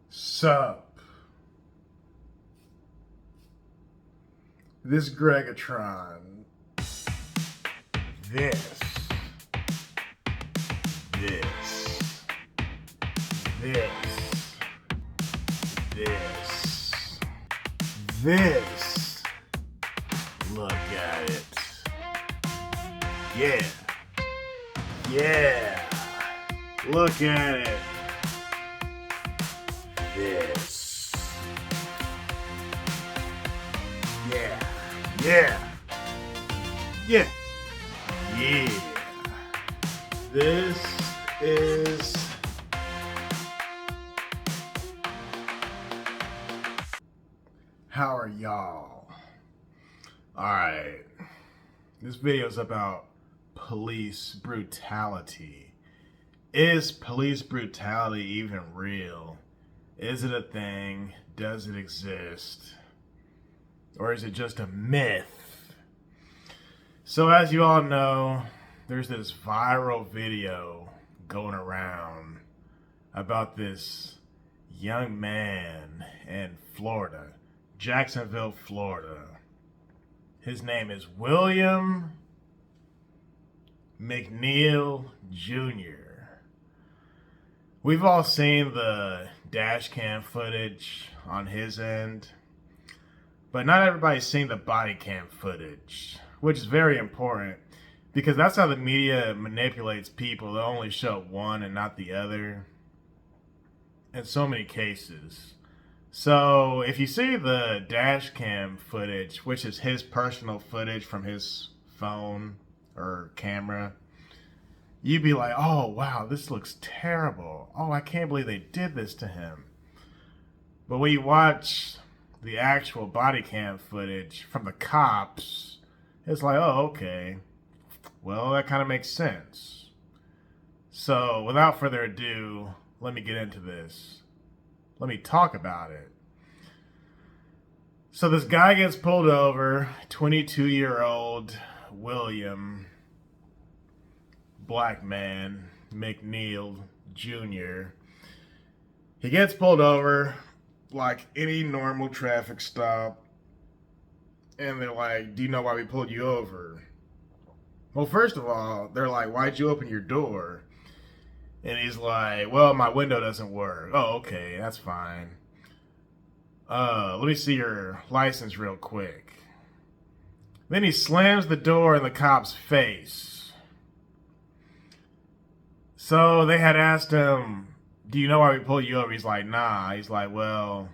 Sup? This Greggatron. This. This. This. This. This. Look at it. Yeah. Yeah. Look at it. This. Yeah. Yeah. Yeah. Yeah. This is how are y'all? Alright. This video is about police brutality. Is police brutality even real? Is it a thing? Does it exist? Or is it just a myth? So as you all know, there's this viral video going around about this young man in Florida, Jacksonville, Florida. His name is William Mcneil Jr. We've all seen the dash cam footage on his end, but not everybody's seen the body cam footage, which is very important because that's how the media manipulates people. They'll only show one and not the other in so many cases. So if you see the dash cam footage, which is his personal footage from his phone or camera, you'd be like, oh wow, this looks terrible. Oh, I can't believe they did this to him. But when you watch the actual body cam footage from the cops, it's like, oh, okay. Well, that kind of makes sense. So without further ado, let me get into this. Let me talk about it. So this guy gets pulled over, 22-year-old William, black man, Mcneil Jr. He gets pulled over like any normal traffic stop. And they're like, do you know why we pulled you over? Well, first of all, they're like, why'd you open your door? And he's like, well, my window doesn't work. Oh, okay, that's fine. Let me see your license real quick. Then he slams the door in the cop's face. So they had asked him, do you know why we pulled you over? He's like, nah. He's like, well,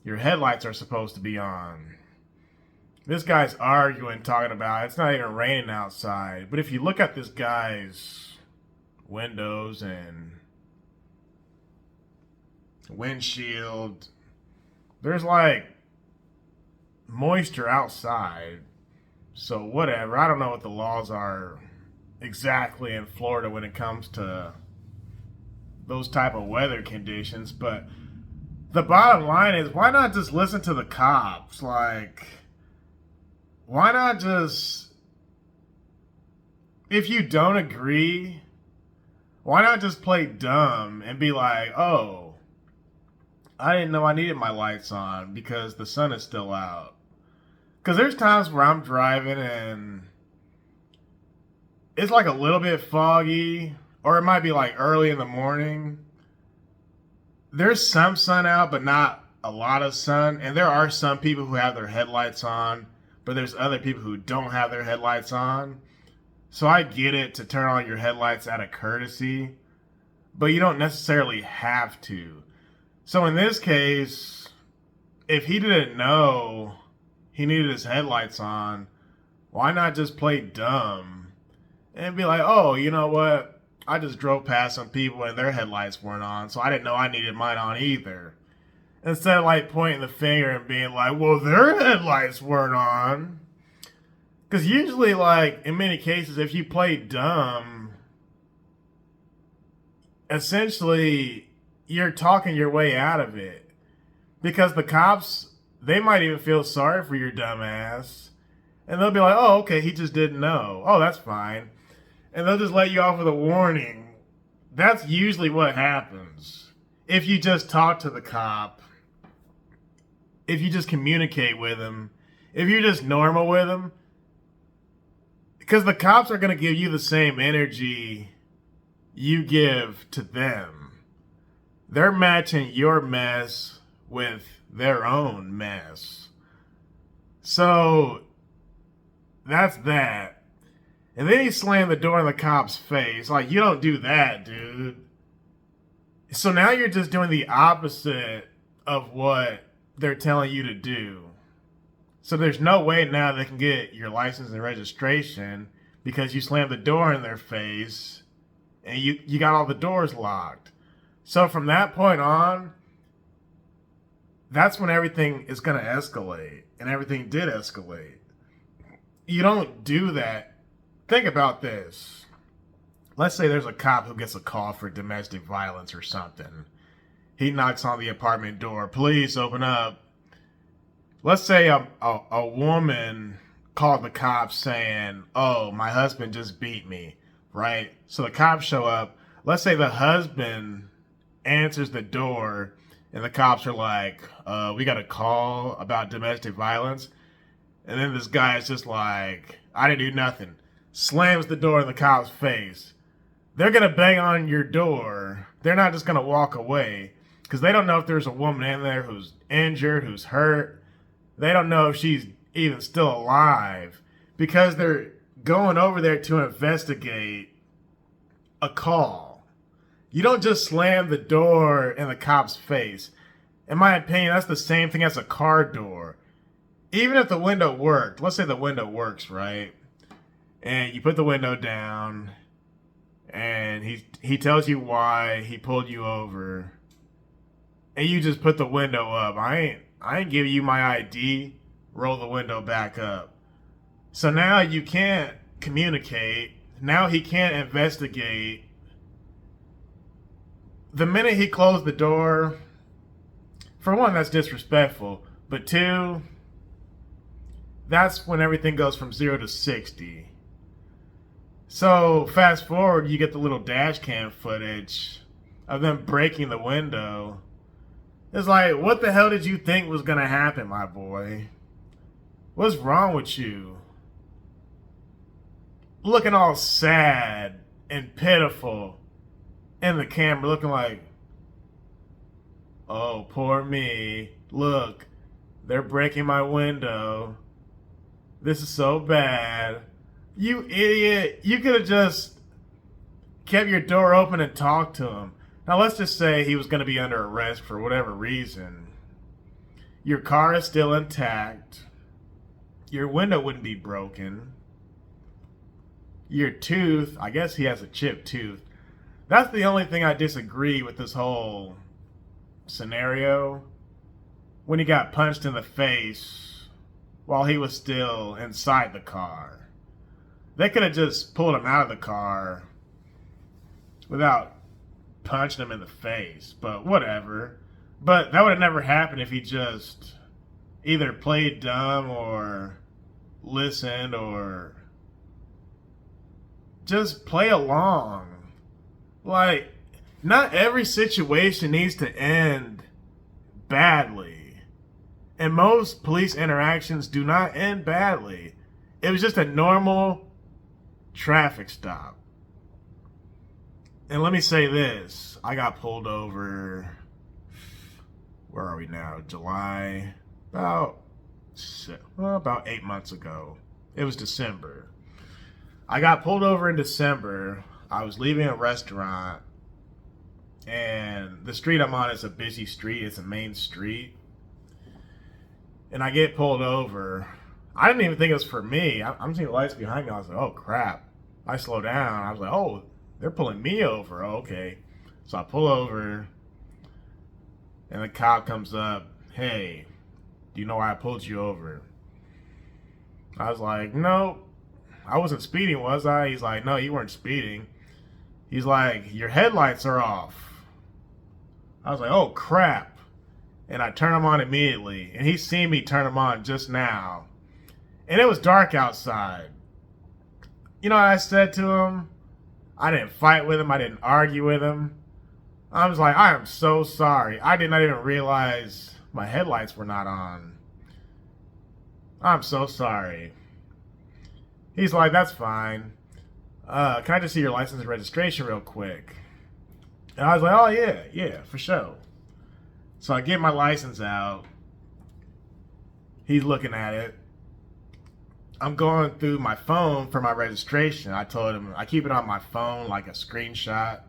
your headlights are supposed to be on. This guy's arguing, talking about it's not even raining outside. But if you look at this guy's windows and windshield, there's like moisture outside. So whatever. I don't know what the laws are exactly in Florida when it comes to those type of weather conditions, but the bottom line is, why not just listen to the cops? Like, why not just, if you don't agree, why not just play dumb and be like, oh, I didn't know I needed my lights on because the sun is still out. Because there's times where I'm driving and it's like a little bit foggy, or it might be like early in the morning. There's some sun out, but not a lot of sun. And there are some people who have their headlights on, but there's other people who don't have their headlights on. So I get it to turn on your headlights out of courtesy, but you don't necessarily have to. So in this case, if he didn't know he needed his headlights on, why not just play dumb and be like, oh, you know what? I just drove past some people and their headlights weren't on, so I didn't know I needed mine on either. Instead of like pointing the finger and being like, well, their headlights weren't on. Because usually, like, in many cases, if you play dumb, essentially, you're talking your way out of it. Because the cops, they might even feel sorry for your dumb ass. And they'll be like, oh, okay, he just didn't know. Oh, that's fine. And they'll just let you off with a warning. That's usually what happens. if you just talk to the cop, if you just communicate with him, if you're just normal with him, because the cops are going to give you the same energy you give to them. They're matching your mess with their own mess. So that's that. And then he slammed the door in the cop's face. Like, you don't do that, dude. So now you're just doing the opposite of what they're telling you to do. So there's no way now they can get your license and registration because you slammed the door in their face and you got all the doors locked. So from that point on, that's when everything is going to escalate. And everything did escalate. You don't do that. Think about this. Let's say there's a cop who gets a call for domestic violence or something. He knocks on the apartment door. Please open up. Let's say a woman called the cops saying, oh, my husband just beat me, right? So the cops show up. Let's say the husband answers the door and the cops are like, we got a call about domestic violence. And then this guy is just like, I didn't do nothing. Slams the door in the cop's face. They're going to bang on your door. They're not just going to walk away because they don't know if there's a woman in there who's injured, who's hurt. They don't know if she's even still alive because they're going over there to investigate a call. You don't just slam the door in the cop's face. In my opinion, that's the same thing as a car door. Even if the window worked, let's say the window works, right? And you put the window down and he tells you why he pulled you over. And you just put the window up. I ain't giving you my ID. Roll the window back up. So now you can't communicate. Now he can't investigate. The minute he closed the door, for one, that's disrespectful. But two, that's when everything goes from 0 to 60. So fast forward, you get the little dash cam footage of them breaking the window. It's like, what the hell did you think was going to happen, my boy? What's wrong with you? Looking all sad and pitiful in the camera, looking like, oh, poor me. Look, they're breaking my window. This is so bad. You idiot. You could have just kept your door open and talked to him. Now, let's just say he was going to be under arrest for whatever reason. Your car is still intact. Your window wouldn't be broken. Your tooth, I guess he has a chipped tooth. That's the only thing I disagree with this whole scenario. When he got punched in the face while he was still inside the car. They could have just pulled him out of the car without punching him in the face, but whatever. But that would have never happened if he just either played dumb or listened or just play along. Like, not every situation needs to end badly. And most police interactions do not end badly. It was just a normal traffic stop. And let me say this. I got pulled over, where are we now? July, about 8 months ago. It was December. I got pulled over in December. I was leaving a restaurant, and the street I'm on is a busy street. It's a main street. And I get pulled over. I didn't even think it was for me. I'm seeing lights behind me. I was like, oh, crap. I slow down. I was like, oh, they're pulling me over. Oh, okay. So I pull over, and the cop comes up. Hey, do you know why I pulled you over? I was like, no, I wasn't speeding, was I? He's like, no, you weren't speeding. He's like, your headlights are off. I was like, oh, crap. And I turn them on immediately. And he's seen me turn them on just now. And it was dark outside. You know what I said to him? I didn't fight with him. I didn't argue with him. I was like, I am so sorry. I did not even realize my headlights were not on. I'm so sorry. He's like, that's fine. Can I just see your license and registration real quick? And I was like, oh, yeah, for sure. So I get my license out. He's looking at it. I'm going through my phone for my registration. I told him I keep it on my phone like a screenshot.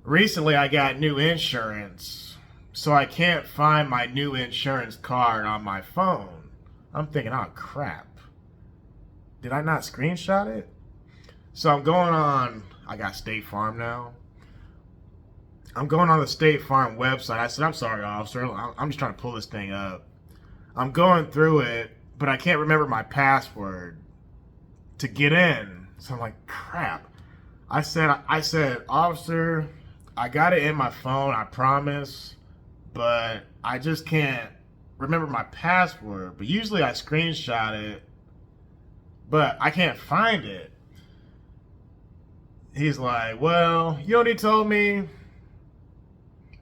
Recently, I got new insurance, so I can't find my new insurance card on my phone. I'm thinking, oh, crap. Did I not screenshot it? So I'm going on, I got State Farm now. I'm going on the State Farm website. I said, I'm sorry, officer. I'm just trying to pull this thing up. I'm going through it, but I can't remember my password to get in. So I'm like, crap. I said, officer, I got it in my phone, I promise, but I just can't remember my password. But usually I screenshot it, but I can't find it. He's like, well, you know what he told me?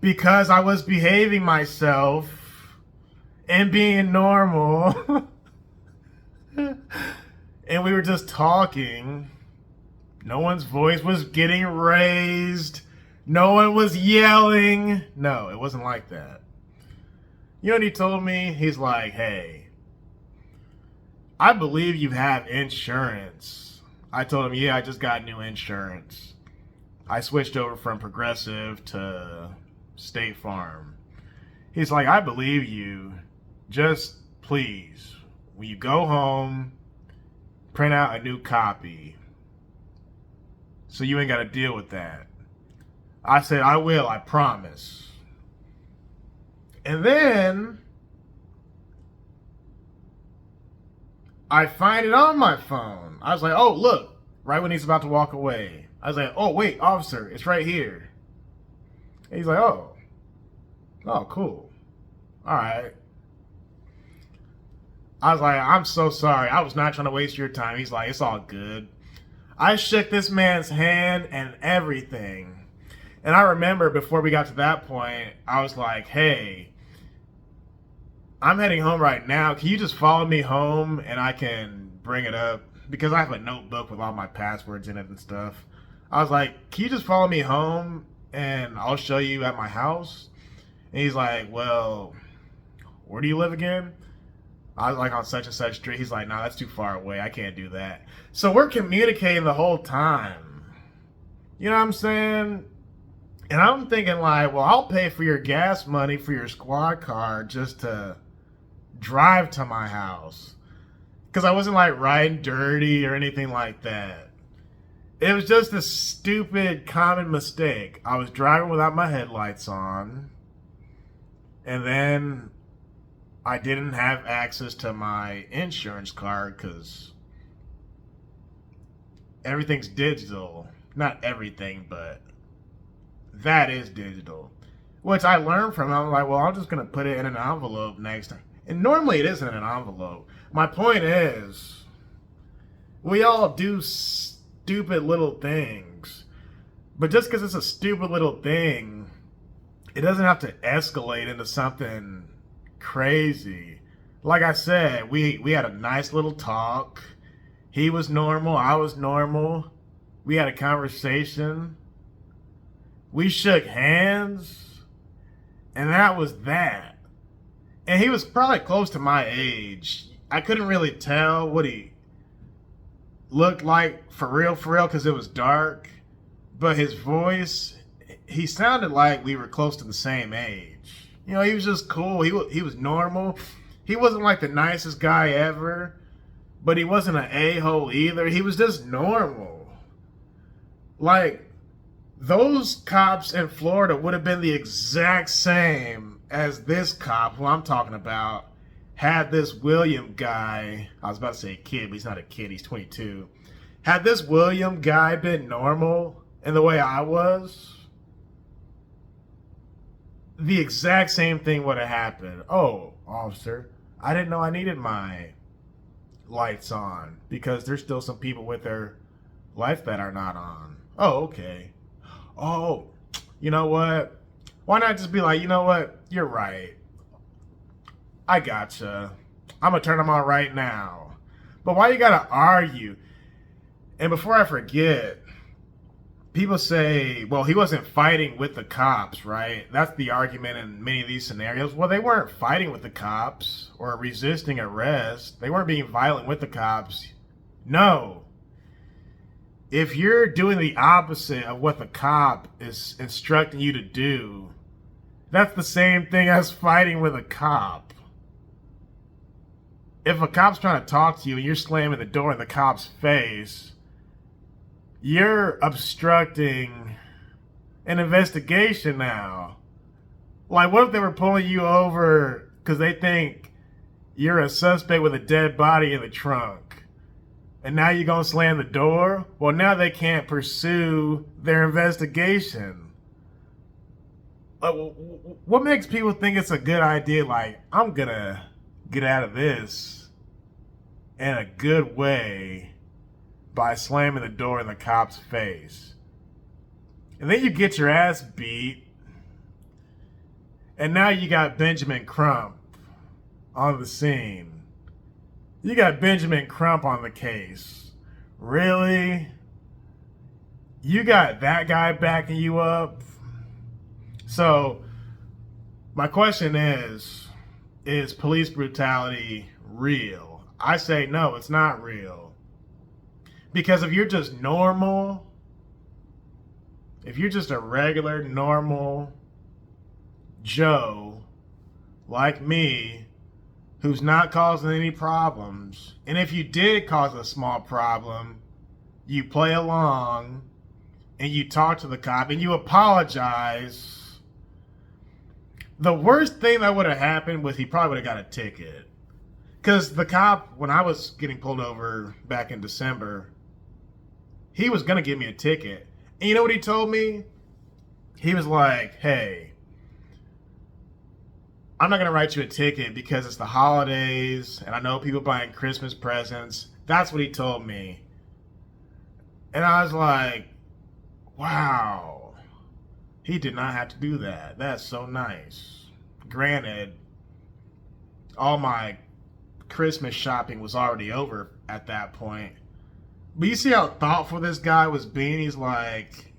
Because I was behaving myself and being normal. And we were just talking. No one's voice was getting raised. No one was yelling. No, it wasn't like that. You know what he told me? He's like, hey, I believe you have insurance. I told him, yeah, I just got new insurance. I switched over from Progressive to State Farm. He's like, I believe you. Just please, when you go home, print out a new copy so you ain't got to deal with that. I said, I will, I promise. And then I find it on my phone. I was like, oh, look, right when he's about to walk away. I was like, oh, wait, officer, it's right here. And he's like, oh, cool. All right. I was like, I'm so sorry. I was not trying to waste your time. He's like, it's all good. I shook this man's hand and everything. And I remember before we got to that point, I was like, hey, I'm heading home right now. Can you just follow me home and I can bring it up? Because I have a notebook with all my passwords in it and stuff. I was like, can you just follow me home and I'll show you at my house? And he's like, well, where do you live again? I was like, on such and such street. He's like, no, that's too far away. I can't do that. So we're communicating the whole time. You know what I'm saying? And I'm thinking like, well, I'll pay for your gas money for your squad car just to drive to my house. Because I wasn't like riding dirty or anything like that. It was just a stupid common mistake. I was driving without my headlights on. And then I didn't have access to my insurance card because everything's digital. Not everything, but that is digital. Which I learned from. I'm like, well, I'm just going to put it in an envelope next time. And normally it isn't an envelope. My point is, we all do stupid little things. But just because it's a stupid little thing, it doesn't have to escalate into something crazy. Like I said, we had a nice little talk. He was normal, I was normal. We had a conversation. We shook hands. And that was that. And he was probably close to my age. I couldn't really tell what he looked like for real, because it was dark. But his voice, he sounded like we were close to the same age. You know, he was just cool. He was normal. He wasn't like the nicest guy ever, but he wasn't an a-hole either. He was just normal. Like, those cops in Florida would have been the exact same as this cop who I'm talking about had this William guy, I was about to say kid, but he's not a kid, he's 22. Had this William guy been normal in the way I was, the exact same thing would have happened. Oh, officer, I didn't know I needed my lights on because there's still some people with their lights that are not on. Oh, okay. Oh, You know what? Why not just be like, you know what? You're right. I gotcha. I'm gonna turn them on right now. But why you gotta argue? And before I forget, people say, well, he wasn't fighting with the cops, right? That's the argument in many of these scenarios. Well, they weren't fighting with the cops or resisting arrest. They weren't being violent with the cops. No. If you're doing the opposite of what the cop is instructing you to do, that's the same thing as fighting with a cop. If a cop's trying to talk to you and you're slamming the door in the cop's face, you're obstructing an investigation now. Like, what if they were pulling you over because they think you're a suspect with a dead body in the trunk? And now you're going to slam the door? Well, now they can't pursue their investigation. What makes people think it's a good idea? Like, I'm going to get out of this in a good way by slamming the door in the cop's face. And then you get your ass beat. And now you got Benjamin Crump on the scene. You got Benjamin Crump on the case. Really? You got that guy backing you up? So, my question is police brutality real? I say no, it's not real. Because if you're just normal, if you're just a regular, normal Joe like me, who's not causing any problems, and if you did cause a small problem, you play along and you talk to the cop and you apologize. The worst thing that would have happened was he probably would have got a ticket. Because the cop, when I was getting pulled over back in December, he was going to give me a ticket. And you know what he told me? He was like, hey, I'm not going to write you a ticket because it's the holidays and I know people buying Christmas presents. That's what he told me. And I was like, wow, he did not have to do that. That's so nice. Granted, all my Christmas shopping was already over at that point. But you see how thoughtful this guy was being? He's like,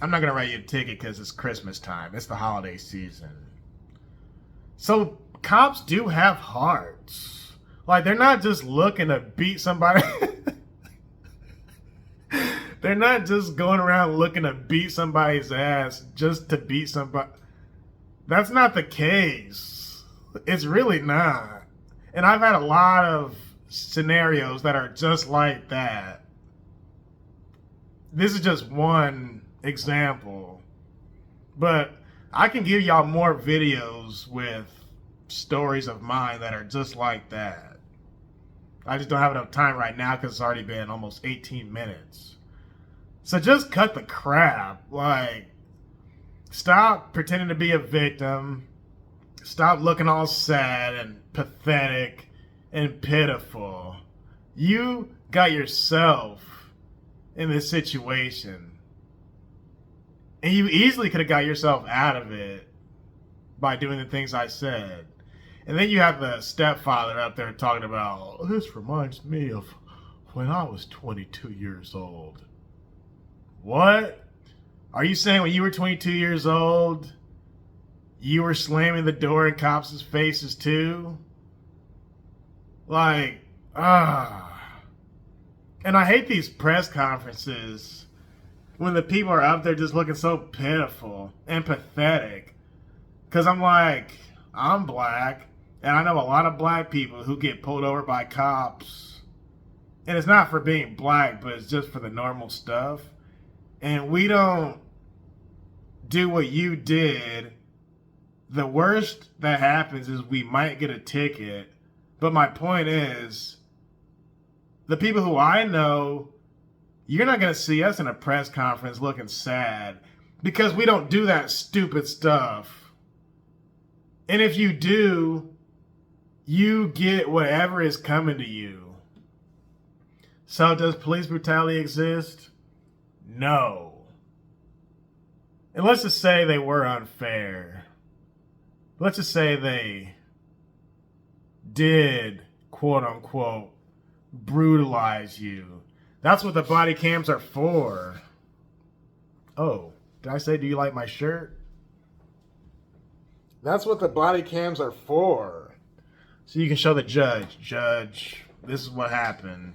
I'm not going to write you a ticket because it's Christmas time. It's the holiday season. So cops do have hearts. Like, they're not just looking to beat somebody. They're not just going around looking to beat somebody's ass just to beat somebody. That's not the case. It's really not. And I've had a lot of scenarios that are just like that. This is just one example. But I can give y'all more videos with stories of mine that are just like that. I just don't have enough time right now because it's already been almost 18 minutes. So just cut the crap. Like, stop pretending to be a victim. Stop looking all sad and pathetic and pitiful. You got yourself in this situation. And you easily could have got yourself out of it by doing the things I said. And then you have the stepfather up there talking about, oh, this reminds me of when I was 22 years old. What? Are you saying when you were 22 years old, you were slamming the door in cops' faces too? Like, And I hate these press conferences when the people are up there just looking so pitiful and pathetic. Because I'm like, I'm black, and I know a lot of black people who get pulled over by cops. And it's not for being black, but it's just for the normal stuff. And we don't do what you did. The worst that happens is we might get a ticket. But my point is, the people who I know, you're not going to see us in a press conference looking sad because we don't do that stupid stuff. And if you do, you get whatever is coming to you. So does police brutality exist? No. And let's just say they were unfair. Let's just say they did, quote unquote, brutalize you. That's what the body cams are for. Oh, did I say, do you like my shirt? That's what the body cams are for. So you can show the judge, Judge, this is what happened.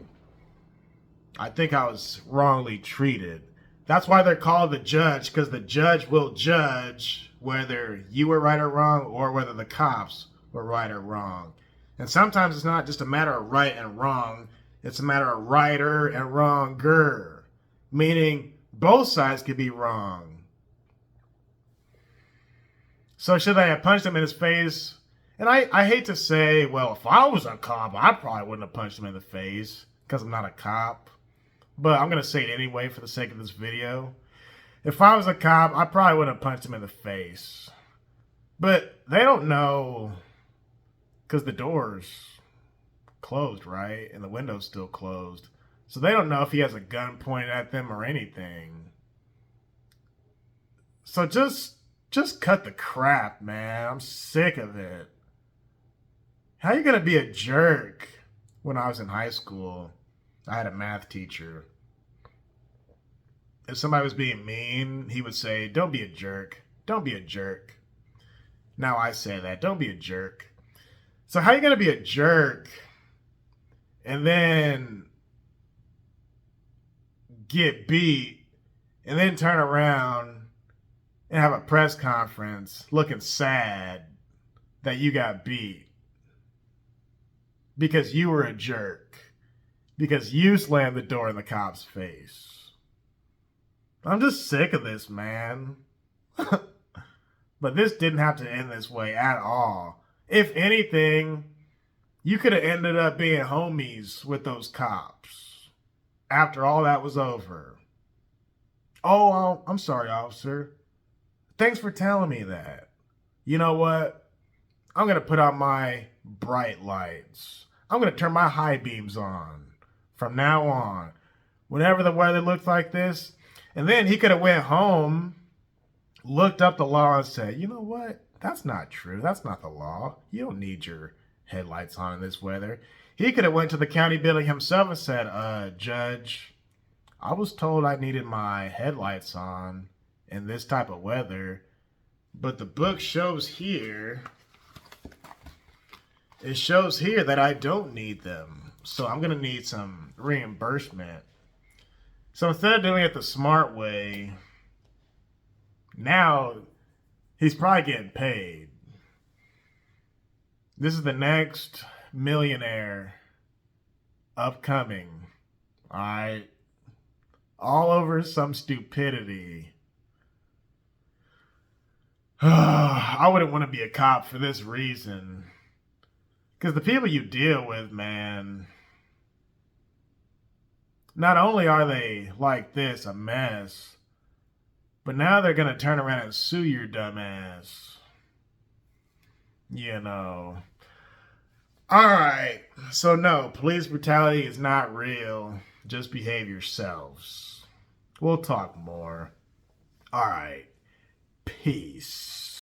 I think I was wrongly treated. That's why they're called the judge, because the judge will judge whether you were right or wrong or whether the cops were right or wrong. And sometimes it's not just a matter of right and wrong. It's a matter of righter and wronger, meaning both sides could be wrong. So should I have punched him in his face? And I hate to say, well, if I was a cop, I probably wouldn't have punched him in the face because I'm not a cop. But I'm going to say it anyway for the sake of this video. If I was a cop, I probably wouldn't have punched him in the face. But they don't know because the door's closed, right? And the window's still closed. So they don't know if he has a gun pointed at them or anything. So just cut the crap, man. I'm sick of it. How are you going to be a jerk? When I was in high school, I had a math teacher. If somebody was being mean, he would say, don't be a jerk. Don't be a jerk. Now I say that. Don't be a jerk. So how are you going to be a jerk and then get beat and then turn around and have a press conference looking sad that you got beat because you were a jerk, because you slammed the door in the cop's face? I'm just sick of this, man. But this didn't have to end this way at all. If anything, you could have ended up being homies with those cops after all that was over. Oh, I'm sorry, officer. Thanks for telling me that. You know what? I'm going to put on my bright lights. I'm going to turn my high beams on from now on. Whenever the weather looks like this. And then he could have went home, looked up the law and said, you know what? That's not true. That's not the law. You don't need your headlights on in this weather. He could have went to the county building himself and said, Judge, I was told I needed my headlights on in this type of weather, but the book shows here, it shows here that I don't need them. So I'm going to need some reimbursement. So instead of doing it the smart way, now he's probably getting paid. This is the next millionaire upcoming. All right. All over some stupidity. I wouldn't want to be a cop for this reason. Because the people you deal with, man, not only are they like this, a mess, but now they're going to turn around and sue your dumb ass. You know. Alright, so no, police brutality is not real. Just behave yourselves. We'll talk more. Alright, peace.